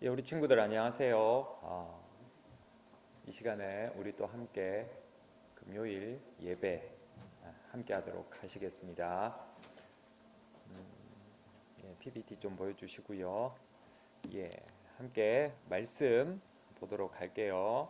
예, 우리 친구들 안녕하세요. 이 시간에 우리 또 함께 금요일 예배 함께 하도록 하시겠습니다. PPT 좀 보여주시고요. 예, 함께 말씀 보도록 할게요.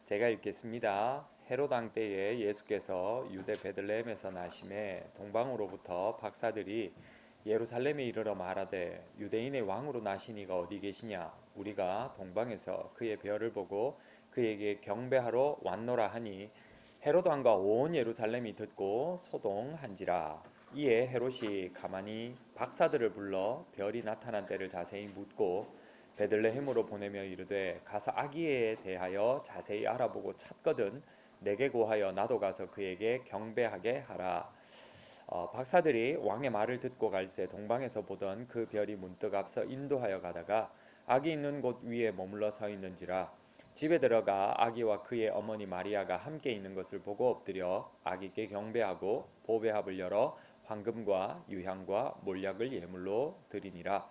제가 읽겠습니다. 헤롯 왕 때에 예수께서 유대 베들레헴에서 나심에 동방으로부터 박사들이 예루살렘에 이르러 말하되 유대인의 왕으로 나시니가 어디 계시냐? 우리가 동방에서 그의 별을 보고 그에게 경배하러 왔노라 하니 헤롯 왕과 온 예루살렘이 듣고 소동한지라. 이에 헤롯이 가만히 박사들을 불러 별이 나타난 때를 자세히 묻고 베들레헴으로 보내며 이르되 가서 아기에 대하여 자세히 알아보고 찾거든 내게 고하여 나도 가서 그에게 경배하게 하라. 박사들이 왕의 말을 듣고 갈새 동방에서 보던 그 별이 문득 앞서 인도하여 가다가 아기 있는 곳 위에 머물러 서 있는지라. 집에 들어가 아기와 그의 어머니 마리아가 함께 있는 것을 보고 엎드려 아기께 경배하고 보배합을 열어 황금과 유향과 몰약을 예물로 드리니라.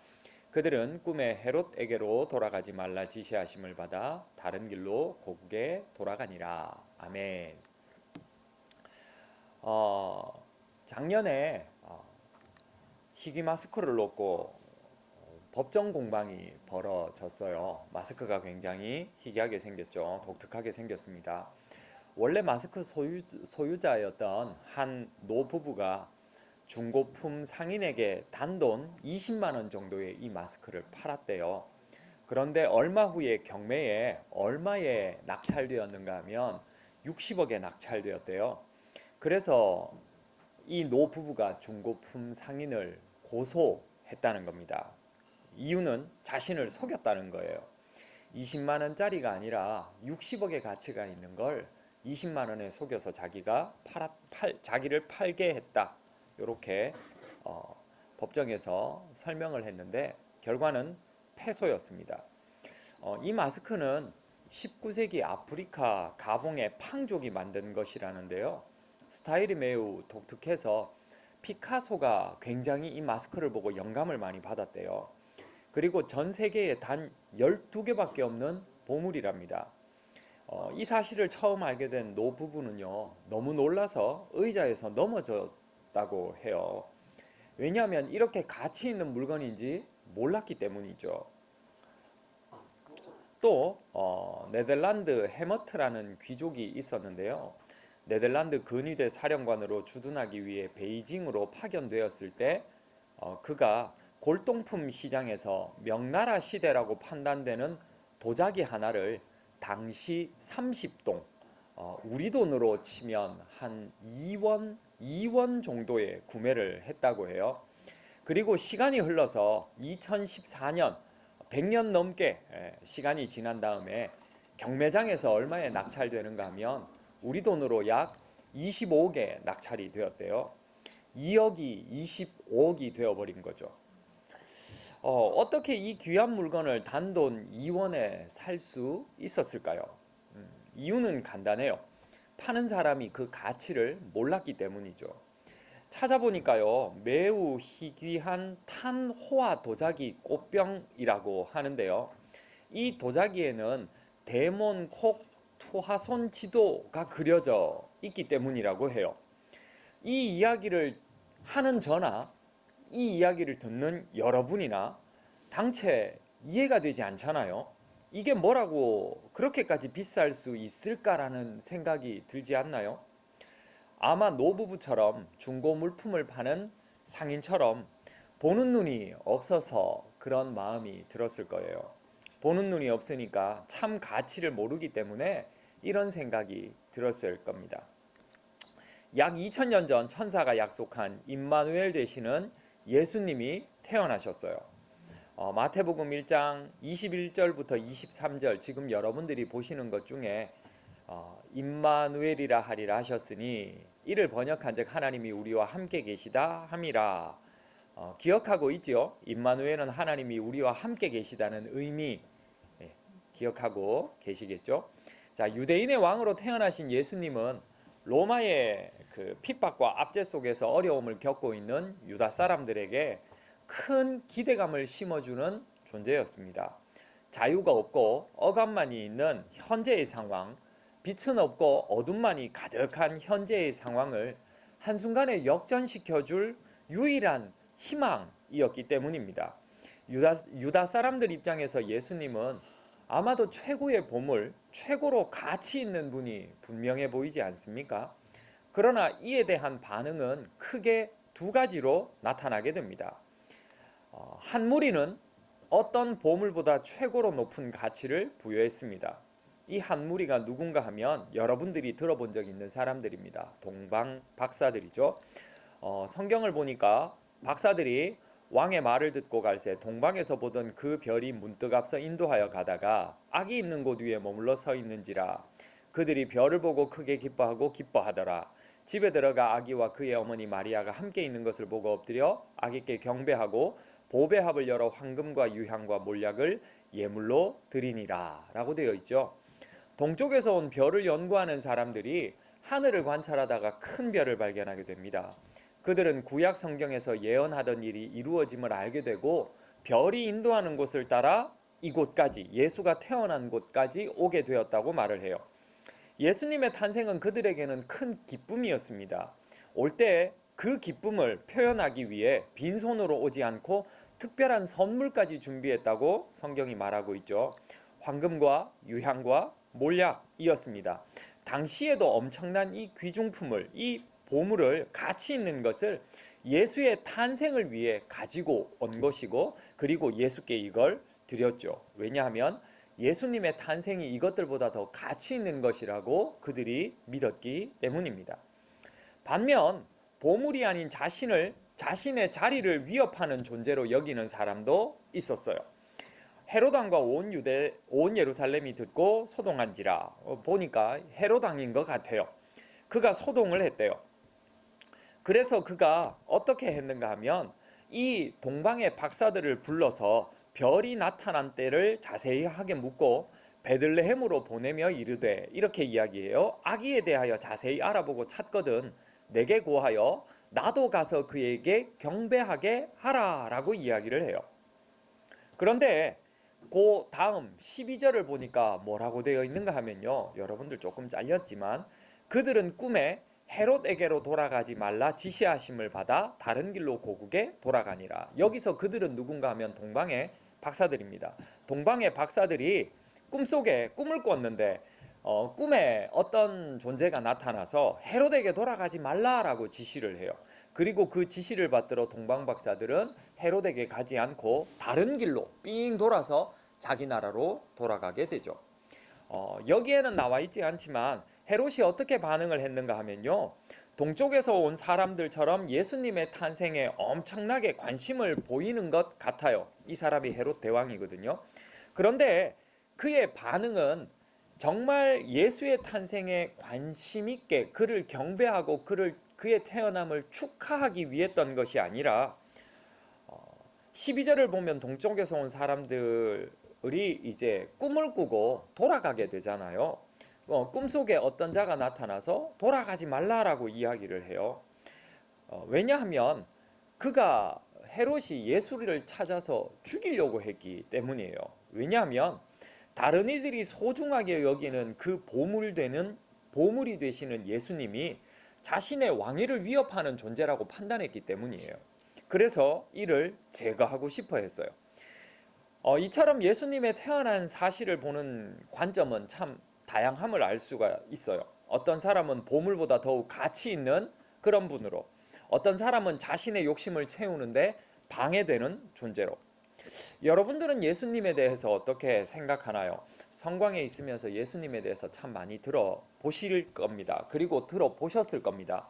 그들은 꿈에 헤롯에게로 돌아가지 말라 지시하심을 받아 다른 길로 고국에 돌아가니라. 아멘. 작년에 희귀 마스크를 놓고 법정 공방이 벌어졌어요. 마스크가 굉장히 희귀하게 생겼죠. 독특하게 생겼습니다. 원래 마스크 소유자였던 한 노부부가 중고품 상인에게 단돈 20만 원 정도의 이 마스크를 팔았대요. 그런데 얼마 후에 경매에 얼마에 낙찰되었는가 하면 60억에 낙찰되었대요. 그래서 이 노부부가 중고품 상인을 고소했다는 겁니다. 이유는 자신을 속였다는 거예요. 20만 원짜리가 아니라 60억의 가치가 있는 걸 20만 원에 속여서 자기를 팔게 했다. 이렇게 법정에서 설명을 했는데 결과는 패소였습니다. 이 마스크는 19세기 아프리카 가봉의 팡족이 만든 것이라는데요. 스타일이 매우 독특해서 피카소가 굉장히 이 마스크를 보고 영감을 많이 받았대요. 그리고 전 세계에 단 12개밖에 없는 보물이랍니다. 이 사실을 처음 알게 된 노부부는요, 너무 놀라서 의자에서 넘어졌다고 해요. 왜냐하면 이렇게 가치 있는 물건인지 몰랐기 때문이죠. 또 네덜란드 해머트라는 귀족이 있었는데요. 네덜란드 근위대 사령관으로 주둔하기 위해 베이징으로 파견되었을 때 그가 골동품 시장에서 명나라 시대라고 판단되는 도자기 하나를 당시 30동, 우리 돈으로 치면 한 2원 정도에 구매를 했다고 해요. 그리고 시간이 흘러서 2014년 100년 넘게 시간이 지난 다음에 경매장에서 얼마에 낙찰되는가 하면 우리 돈으로 약 25억에 낙찰이 되었대요. 2억이 25억이 되어버린 거죠. 어떻게 이 귀한 물건을 단돈 2원에 살 수 있었을까요? 이유는 간단해요. 파는 사람이 그 가치를 몰랐기 때문이죠. 찾아보니까요, 매우 희귀한 탄호화 도자기 꽃병이라고 하는데요. 이 도자기에는 데몬, 콕, 투하손 지도가 그려져 있기 때문이라고 해요. 이 이야기를 하는 저나 이 이야기를 듣는 여러분이나 당최 이해가 되지 않잖아요. 이게 뭐라고 그렇게까지 비쌀 수 있을까라는 생각이 들지 않나요? 아마 노부부처럼 중고 물품을 파는 상인처럼 보는 눈이 없어서 그런 마음이 들었을 거예요. 보는 눈이 없으니까 참 가치를 모르기 때문에 이런 생각이 들었을 겁니다. 약 2000년 전 천사가 약속한 임마누엘 되시는 예수님이 태어나셨어요. 마태복음 1장 21절부터 23절 지금 여러분들이 보시는 것 중에 임마누엘이라 하리라 하셨으니 이를 번역한즉 하나님이 우리와 함께 계시다 함이라. 기억하고 있죠? 임마누엘은 하나님이 우리와 함께 계시다는 의미 기억하고 계시겠죠? 자, 유대인의 왕으로 태어나신 예수님은 로마의 그 핍박과 압제 속에서 어려움을 겪고 있는 유다 사람들에게 큰 기대감을 심어주는 존재였습니다. 자유가 없고 억압만이 있는 현재의 상황, 빛은 없고 어둠만이 가득한 현재의 상황을 한순간에 역전시켜줄 유일한 희망이었기 때문입니다. 유다 사람들 입장에서 예수님은 아마도 최고의 보물, 최고로 가치 있는 분이 분명해 보이지 않습니까? 그러나 이에 대한 반응은 크게 두 가지로 나타나게 됩니다. 한 무리는 어떤 보물보다 최고로 높은 가치를 부여했습니다. 이 한 무리가 누군가 하면 여러분들이 들어본 적 있는 사람들입니다. 동방 박사들이죠. 성경을 보니까 박사들이 왕의 말을 듣고 갈새 동방에서 보던 그 별이 문득 앞서 인도하여 가다가 악이 있는 곳 위에 머물러 서 있는지라. 그들이 별을 보고 크게 기뻐하고 기뻐하더라. 집에 들어가 아기와 그의 어머니 마리아가 함께 있는 것을 보고 엎드려 아기께 경배하고 보배합을 열어 황금과 유향과 몰약을 예물로 드리니라 라고 되어 있죠. 동쪽에서 온 별을 연구하는 사람들이 하늘을 관찰하다가 큰 별을 발견하게 됩니다. 그들은 구약 성경에서 예언하던 일이 이루어짐을 알게 되고 별이 인도하는 곳을 따라 이곳까지, 예수가 태어난 곳까지 오게 되었다고 말을 해요. 예수님의 탄생은 그들에게는 큰 기쁨이었습니다. 올 때 그 기쁨을 표현하기 위해 빈손으로 오지 않고 특별한 선물까지 준비했다고 성경이 말하고 있죠. 황금과 유향과 몰약이었습니다. 당시에도 엄청난 이 귀중품을, 이 보물을, 가치 있는 것을 예수의 탄생을 위해 가지고 온 것이고, 그리고 예수께 이걸 드렸죠. 왜냐하면 예수님의 탄생이 이것들보다 더 가치 있는 것이라고 그들이 믿었기 때문입니다. 반면 보물이 아닌 자신의 자리를 위협하는 존재로 여기는 사람도 있었어요. 헤롯 왕과 온 예루살렘이 듣고 소동한지라. 보니까 헤롯 왕인 것 같아요. 그가 소동을 했대요. 그래서 그가 어떻게 했는가 하면 이 동방의 박사들을 불러서 별이 나타난 때를 자세히 하게 묻고 베들레헴으로 보내며 이르되, 이렇게 이야기해요. 아기에 대하여 자세히 알아보고 찾거든 내게 고하여 나도 가서 그에게 경배하게 하라 라고 이야기를 해요. 그런데 그 다음 12절을 보니까 뭐라고 되어 있는가 하면요, 여러분들 조금 잘렸지만 그들은 꿈에 헤롯에게로 돌아가지 말라 지시하심을 받아 다른 길로 고국에 돌아가니라. 여기서 그들은 누군가 하면 동방의 박사들입니다. 동방의 박사들이 꿈속에 꿈을 꿨는데 꿈에 어떤 존재가 나타나서 헤롯에게 돌아가지 말라라고 지시를 해요. 그리고 그 지시를 받들어 동방 박사들은 헤롯에게 가지 않고 다른 길로 삥 돌아서 자기 나라로 돌아가게 되죠. 여기에는 나와 있지 않지만 헤롯이 어떻게 반응을 했는가 하면요, 동쪽에서 온 사람들처럼 예수님의 탄생에 엄청나게 관심을 보이는 것 같아요. 이 사람이 헤롯 대왕이거든요. 그런데 그의 반응은 정말 예수의 탄생에 관심 있게 그를 경배하고 그의 태어남을 축하하기 위했던 것이 아니라 12절을 보면 동쪽에서 온 사람들이 이제 꿈을 꾸고 돌아가게 되잖아요. 꿈속에 어떤 자가 나타나서 돌아가지 말라라고 이야기를 해요. 왜냐하면 그가 헤롯이 예수를 찾아서 죽이려고 했기 때문이에요. 왜냐하면 다른 이들이 소중하게 여기는 그 보물이 되시는 예수님이 자신의 왕위를 위협하는 존재라고 판단했기 때문이에요. 그래서 이를 제거하고 싶어 했어요. 이처럼 예수님의 태어난 사실을 보는 관점은 참 다양함을 알 수가 있어요. 어떤 사람은 보물보다 더욱 가치 있는 그런 분으로, 어떤 사람은 자신의 욕심을 채우는데 방해되는 존재로. 여러분들은 예수님에 대해서 어떻게 생각하나요? 성광에 있으면서 예수님에 대해서 참 많이 들어보실 겁니다. 그리고 들어보셨을 겁니다.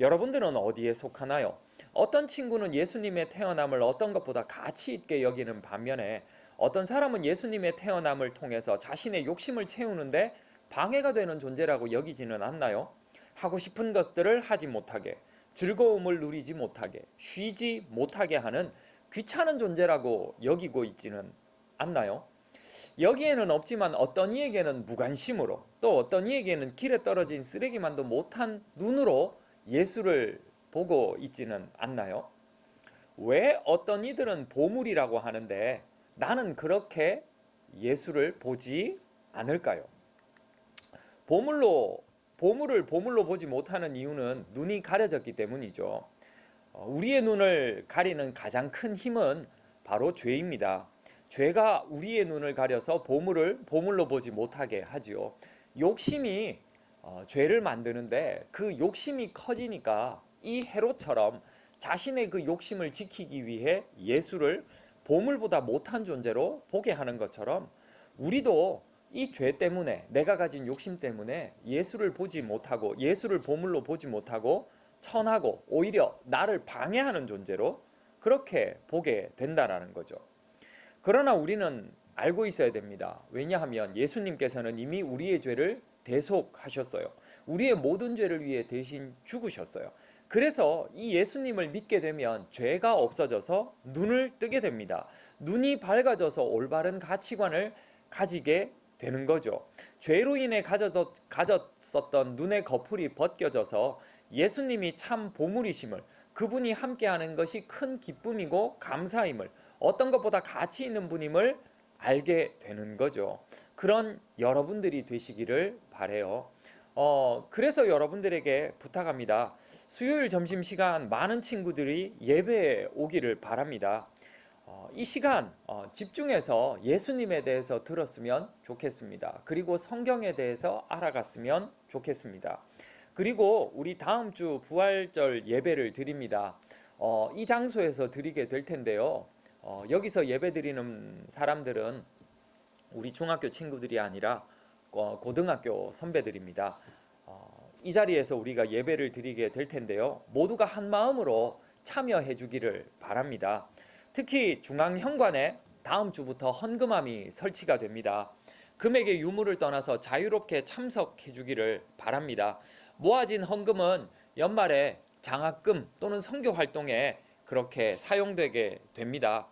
여러분들은 어디에 속하나요? 어떤 친구는 예수님의 태어남을 어떤 것보다 가치 있게 여기는 반면에 어떤 사람은 예수님의 태어남을 통해서 자신의 욕심을 채우는데 방해가 되는 존재라고 여기지는 않나요? 하고 싶은 것들을 하지 못하게, 즐거움을 누리지 못하게, 쉬지 못하게 하는 귀찮은 존재라고 여기고 있지는 않나요? 여기에는 없지만 어떤 이에게는 무관심으로, 또 어떤 이에게는 길에 떨어진 쓰레기만도 못한 눈으로 예수를 보고 있지는 않나요? 왜 어떤 이들은 보물이라고 하는데 나는 그렇게 예수를 보지 않을까요? 보물을 보물로 보지 못하는 이유는 눈이 가려졌기 때문이죠. 우리의 눈을 가리는 가장 큰 힘은 바로 죄입니다. 죄가 우리의 눈을 가려서 보물을 보물로 보지 못하게 하지요. 욕심이 죄를 만드는데 그 욕심이 커지니까 이 헤롯처럼 자신의 그 욕심을 지키기 위해 예수를 보물보다 못한 존재로 보게 하는 것처럼 우리도 이 죄 때문에, 내가 가진 욕심 때문에 예수를 보지 못하고, 예수를 보물로 보지 못하고 천하고 오히려 나를 방해하는 존재로 그렇게 보게 된다는 거죠. 그러나 우리는 알고 있어야 됩니다. 왜냐하면 예수님께서는 이미 우리의 죄를 대속하셨어요. 우리의 모든 죄를 위해 대신 죽으셨어요. 그래서 이 예수님을 믿게 되면 죄가 없어져서 눈을 뜨게 됩니다. 눈이 밝아져서 올바른 가치관을 가지게 되는 거죠. 죄로 인해 가졌었던 눈의 거풀이 벗겨져서 예수님이 참 보물이심을, 그분이 함께하는 것이 큰 기쁨이고 감사임을, 어떤 것보다 가치 있는 분임을 알게 되는 거죠. 그런 여러분들이 되시기를 바래요. 그래서 여러분들에게 부탁합니다. 수요일 점심시간 많은 친구들이 예배에 오기를 바랍니다. 이 시간 집중해서 예수님에 대해서 들었으면 좋겠습니다. 그리고 성경에 대해서 알아갔으면 좋겠습니다. 그리고 우리 다음 주 부활절 예배를 드립니다. 이 장소에서 드리게 될 텐데요. 여기서 예배 드리는 사람들은 우리 중학교 친구들이 아니라 고등학교 선배들입니다. 이 자리에서 우리가 예배를 드리게 될 텐데요. 모두가 한 마음으로 참여해 주기를 바랍니다. 특히 중앙현관에 다음 주부터 헌금함이 설치가 됩니다. 금액의 유무를 떠나서 자유롭게 참석해 주기를 바랍니다. 모아진 헌금은 연말에 장학금 또는 선교 활동에 그렇게 사용되게 됩니다.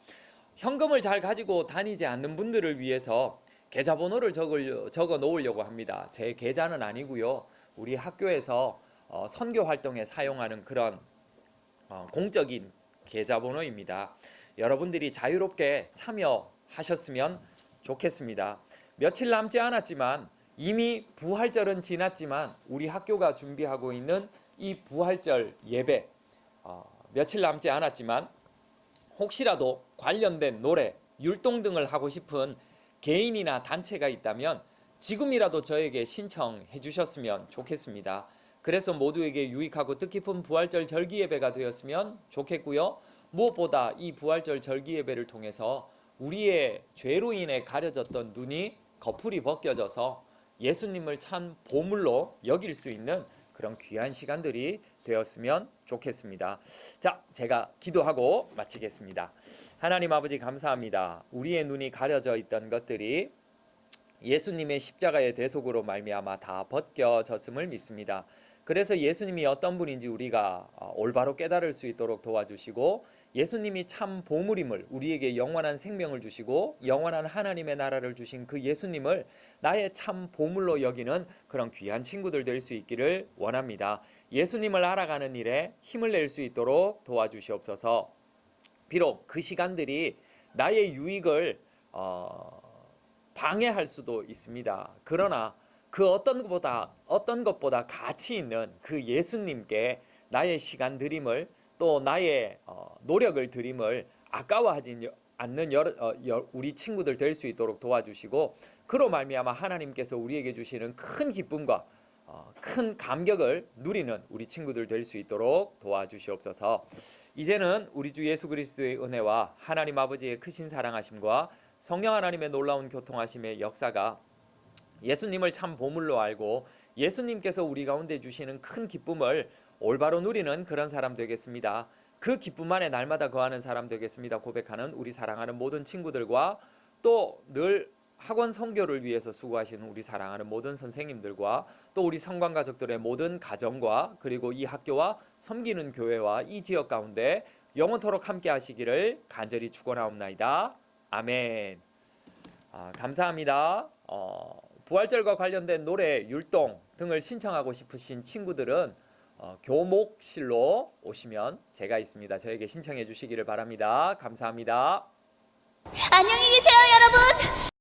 현금을 잘 가지고 다니지 않는 분들을 위해서 계좌번호를 적어 놓으려고 합니다. 제 계좌는 아니고요. 우리 학교에서 선교 활동에 사용하는 그런 공적인 계좌번호입니다. 여러분들이 자유롭게 참여하셨으면 좋겠습니다. 며칠 남지 않았지만 이미 부활절은 지났지만 우리 학교가 준비하고 있는 이 부활절 예배 며칠 남지 않았지만 혹시라도 관련된 노래, 율동 등을 하고 싶은 개인이나 단체가 있다면 지금이라도 저에게 신청해 주셨으면 좋겠습니다. 그래서 모두에게 유익하고 뜻깊은 부활절 절기 예배가 되었으면 좋겠고요. 무엇보다 이 부활절 절기 예배를 통해서 우리의 죄로 인해 가려졌던 눈이 거풀이 벗겨져서 예수님을 참 보물로 여길 수 있는 그런 귀한 시간들이 되었으면 좋겠습니다. 자, 제가 기도하고 마치겠습니다. 하나님 아버지 감사합니다. 우리의 눈이 가려져 있던 것들이 예수님의 십자가의 대속으로 말미암아 다 벗겨졌음을 믿습니다. 그래서 예수님이 어떤 분인지 우리가 올바로 깨달을 수 있도록 도와주시고 예수님이 참 보물임을, 우리에게 영원한 생명을 주시고 영원한 하나님의 나라를 주신 그 예수님을 나의 참 보물로 여기는 그런 귀한 친구들 될 수 있기를 원합니다. 예수님을 알아가는 일에 힘을 낼 수 있도록 도와주시옵소서. 비록 그 시간들이 나의 유익을 방해할 수도 있습니다. 그러나 그 어떤 것보다 가치 있는 그 예수님께 나의 시간 드림을, 또 나의 노력을 드림을 아까워하지 않는 우리 친구들 될 수 있도록 도와주시고, 그로 말미암아 하나님께서 우리에게 주시는 큰 기쁨과 큰 감격을 누리는 우리 친구들 될 수 있도록 도와주시옵소서. 이제는 우리 주 예수 그리스도의 은혜와 하나님 아버지의 크신 사랑하심과 성령 하나님의 놀라운 교통하심의 역사가 예수님을 참 보물로 알고 예수님께서 우리 가운데 주시는 큰 기쁨을 올바로 누리는 그런 사람 되겠습니다. 그 기쁨 안에 날마다 거하는 사람 되겠습니다. 고백하는 우리 사랑하는 모든 친구들과 또 늘 학원 선교를 위해서 수고하시는 우리 사랑하는 모든 선생님들과 또 우리 성관 가족들의 모든 가정과 그리고 이 학교와 섬기는 교회와 이 지역 가운데 영원토록 함께 하시기를 간절히 축원하옵나이다. 아멘. 감사합니다. 부활절과 관련된 노래, 율동 등을 신청하고 싶으신 친구들은 교목실로 오시면 제가 있습니다. 저에게 신청해 주시기를 바랍니다. 감사합니다. 안녕히 계세요, 여러분.